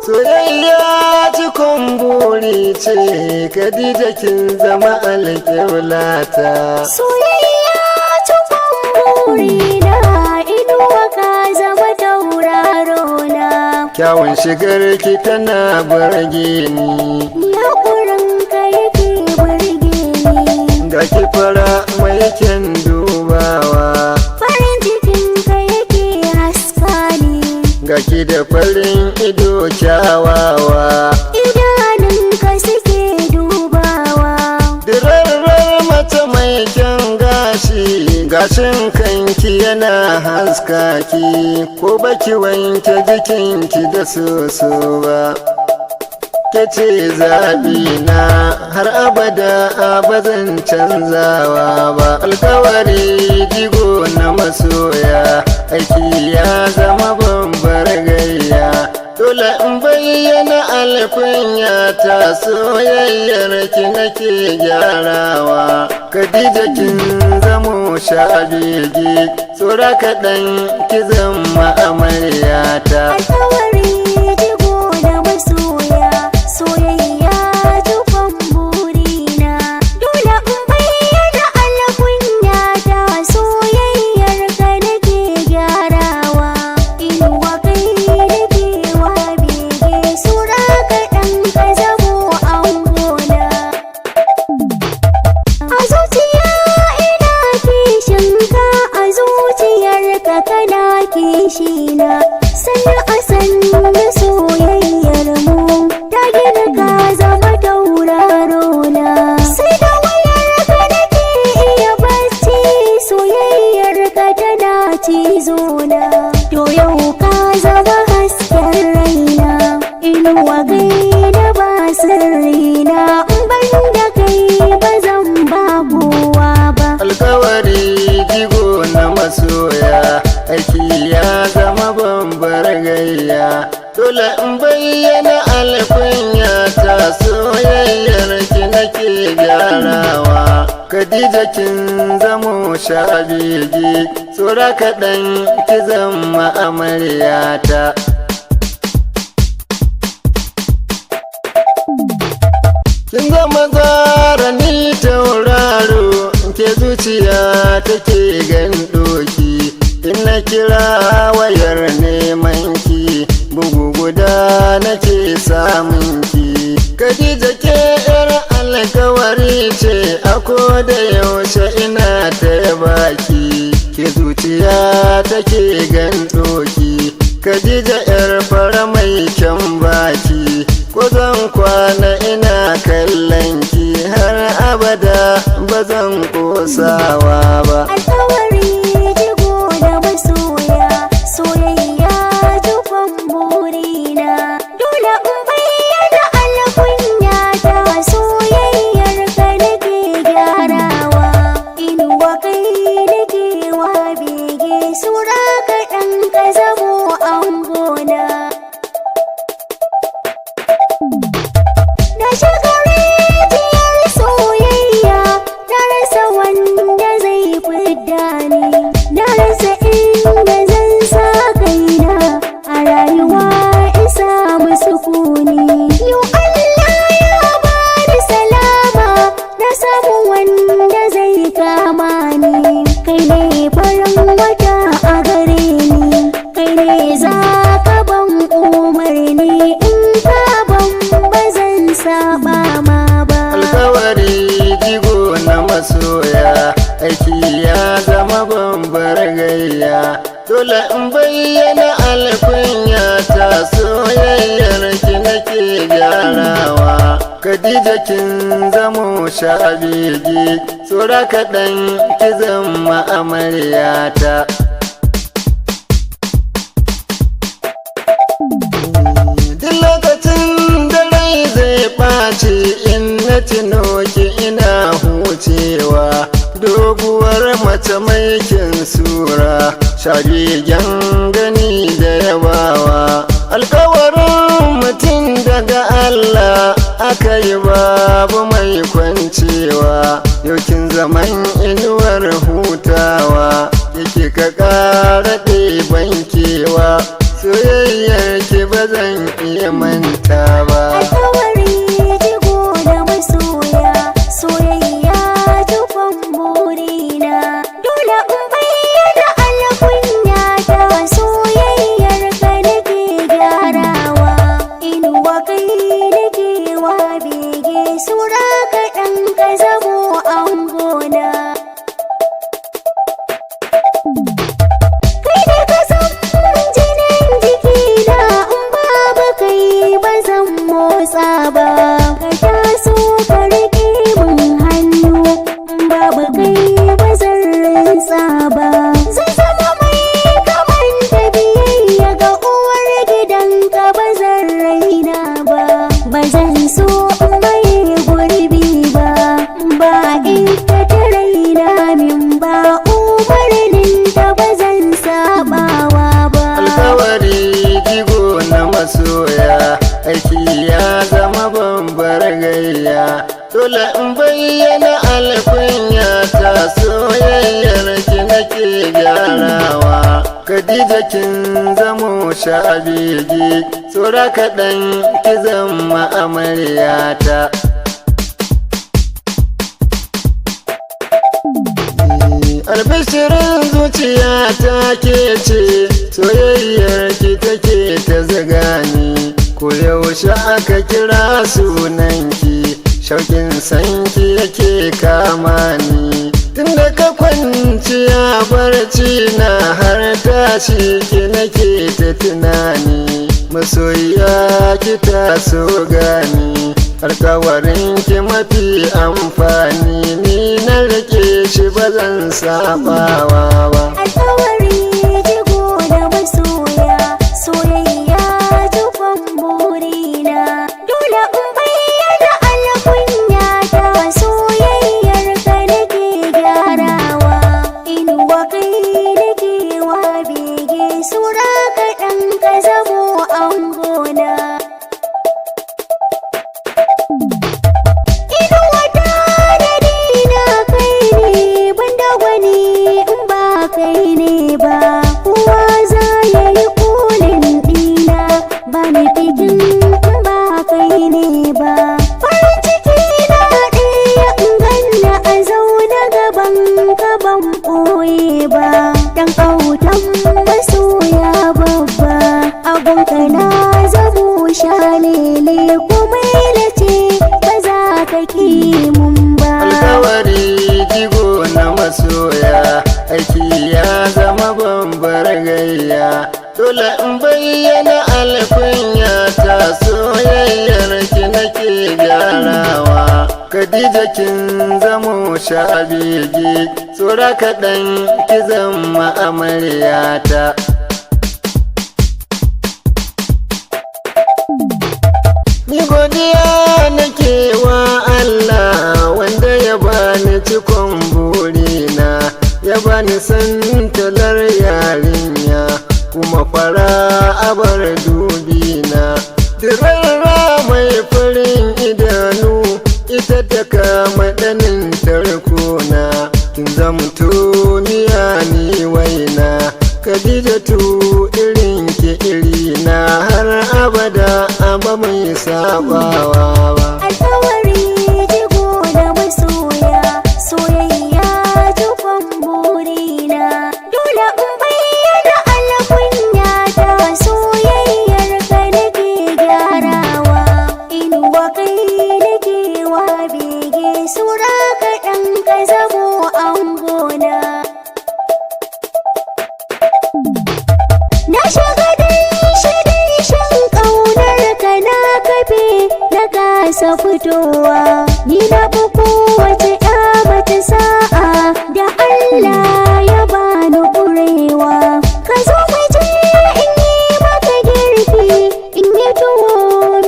soyayya cikon buri ce, Khadija kin zama alƙiblata. Soyayya cikon buri na, inuwa ka zama tauraro na. Kyawun shigar ki tana burge ni, Yaƙurin ka yake burge ni. ga ki fara mai kyan dubawa, Farin cikin ka yake haska ni. ga ki da farin ido kyawawa. Idanunka suke dubawa. Dirarrar mace mai kyan gashi, gashin kanki yana haska ki, ko baki wanke jikinki da soso ba. Kece zaɓi na har abada ba zan canzawa ba. Alkawari jigo na masoya, aiki ya zama babbar gayya. Dole in bayyana alkunya ta, soyayyar ki nake gyarawa. Khadija kin zamo shabege, tsora kaɗan ki zama amaryata. Alkawari jigo da masoya, soyayya cikon burina. Dole in bayyana alkunya ta, soyayyar ka nake gyarawa. Inuwa kai nake wa bege, sura kaɗan ka zamo angona. A zuciya ina kishinka, a zuciyarka kana kishina. Sannan a sanya soyayyar mu, ta gina ka zama tauraro na. Sai da wayarka nake iya bacci, soyayyar ka tana cizo na. To yau ka zama hasken raina, inuwa gaina ba sirrina. In ban da kai ba zan ba kowa ba. Alkawari jigo na masoya, aiki ya zama babbar gayya. Dole in bayyana alkunya ta, soyayyar ki nake gyarawa. Khadija kin zamo shabege, tsora kaɗan ki zama amaryata. Kin zama zara ni tauraro, ke zuciya take gan doki. In na kira wayar neman ki, bugu guda nake samun ki. Khadija ke yar alkawari ce, a koda yaushe ina ta baki. Ke zuciya take gan doki, Khadija yar fara mai kyan baki. Ko zan kwana ina kallon ki, har abada ba zan kosawa ba. Alkawari jigo da masoya, soyayya cikon burina. Dole in bayyana alkunya ta, soyayyar ka nake gyarawa. Inuwa kai nake wa bege, sura kaɗan ka zamo angona. Na shiga rijiyar soyayya, na rasa wanda zai fidda ni. Na rasa inda zan sa kaina, a rayuwa in samu sukuni. Yau Allah ya bani salama, na samu wanda zai kama ni. Kai ne farin wata a gare ni, kai ne za ka ban umarni. In ka ban ba zan saba ma ba. Alkawari jigo na masoya, aiki ya zama babbar gayya. Dole in bayyana alkunya ta, soyayyar ki nake gyarawa. Khadija kin zamo shabege, tsora kaɗan ki zama amaryata. Duk lokacin da rai zai ɓaci, in na tuno ki ina hucewa. Doguwar mace mai kyan sura, shagigen gani da yabawa. Alkawarin mutum daga Allah, aka yi babu mai kwancewa. Yau kin zaman inuwar hutawa, yake ka ƙara ɗeban kewa. Soyayyar ki ba zan iya manta ba. alkawari jigo da masoya soyayya tufan burina dole in bayyana alkunya ta soyayyar ka nake gyarawa inuwa kai nake wa bege sura kaɗan ka zamo angona kai da ka san jinin jikina in babu kai ba zan motsa ba ka taso ka riƙe min hannu in babu kai ba zan rinsa ba zan zama mai kamanta biyayya ga uwar gidanka ba zan raina ba ba zan so in maye gurbi ba ba ita ta raina min ba umarnin ta ba zan sabawa ba Alkawari jigo na masoya, aiki ya zama bambar gayya. Dole in bayyana alkunya ta soyayyar ki nake gyarawa. Khadija kin zamo shabigi, tsora kaɗan ki zama amaryata. Albishirin zuciya ta ke ce, soyayyar ki take ta zaga ni. Ko yaushe aka kira sunanki, shauƙin sanki yake kama ni. Tunda ka kwanciya barci na har tashi ki nake ta tunani. Masoyiya ki taso gani, alkawarin ki mafi amfani, ni na rike shi ba zan sabawa ba. alkawari jigo da masoya soyayya tufan burina dole in bayyana alkunya ta soyayyar ka nake gyarawa inuwa kai nake wa bege sura kaɗan ka zamo angona inuwa ta da dina kai ne banda gwani in ba kai ne ba kowa za ya yi kulin dina ba ni fikin in ba kai ne ba farin ciki na ɗaya in ganna a zaune gaban ka ban ɓoye ba dan autan masoya babba abunka na zamo shalele kuma ce ba za ka ki mun ba Alkawari jigo na masoya, aiki ya zama bambar gayya. Dole in bayyana alkunya ta soyayyar ki nake gyarawa. Khadija kin zamo shabigi, tsora kaɗan ki zama amaryata. Ni godiya nake wa Allah wanda ya bani cikon burina, ya bani santalar yarinya kuma fara abar dubina. Dirarra mai farin idanu ita ta kama ɗanin tarkona, kin zamto miya ni waina. Khadijatu irin ki irina har abada ba mai sabawa ba. alkawari jigo da masoya soyayya tufan burina dole in bayyana alkunya ta soyayyar ka nake gyarawa inuwa kai nake wa bege sura kaɗan ka zamo angona na shiga danshin ƙaunar ka na kafe na kasa fitowa ni na fi kowace ya mace sa'a da Allah ya bani ƙurewa ka zo mu je in yi maka girki in yi tuwo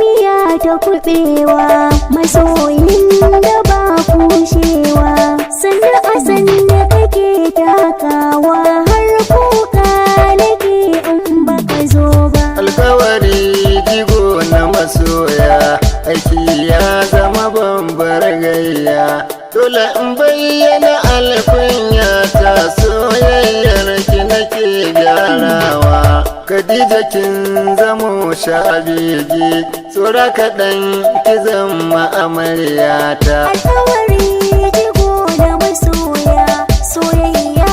miya ta kuɓewa masoyin da ba kushewa sannu a sannu kake takawa har kuka nake in baka zo ba Alkawari jigo na masoya, aiki ya zama bambar gayya. Dole in bayyana alkunya ta soyayyar ki nake gyarawa. Khadija kin zamo shabege, tsora kaɗan ki zama amaryata. Alƙawari jigo da masoya, soyayya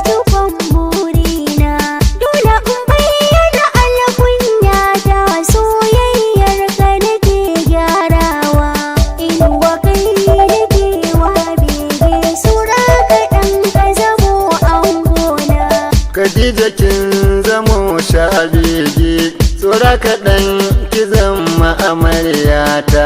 tukwan burina. Dole in bayyana alkunyata, soyayyar ka nake gyarawa. Inuwa kai nake wa bege, tsora kaɗan ka zamo angona. Khadija kin zamo shabege, tsora kaɗan ki zama amaryata.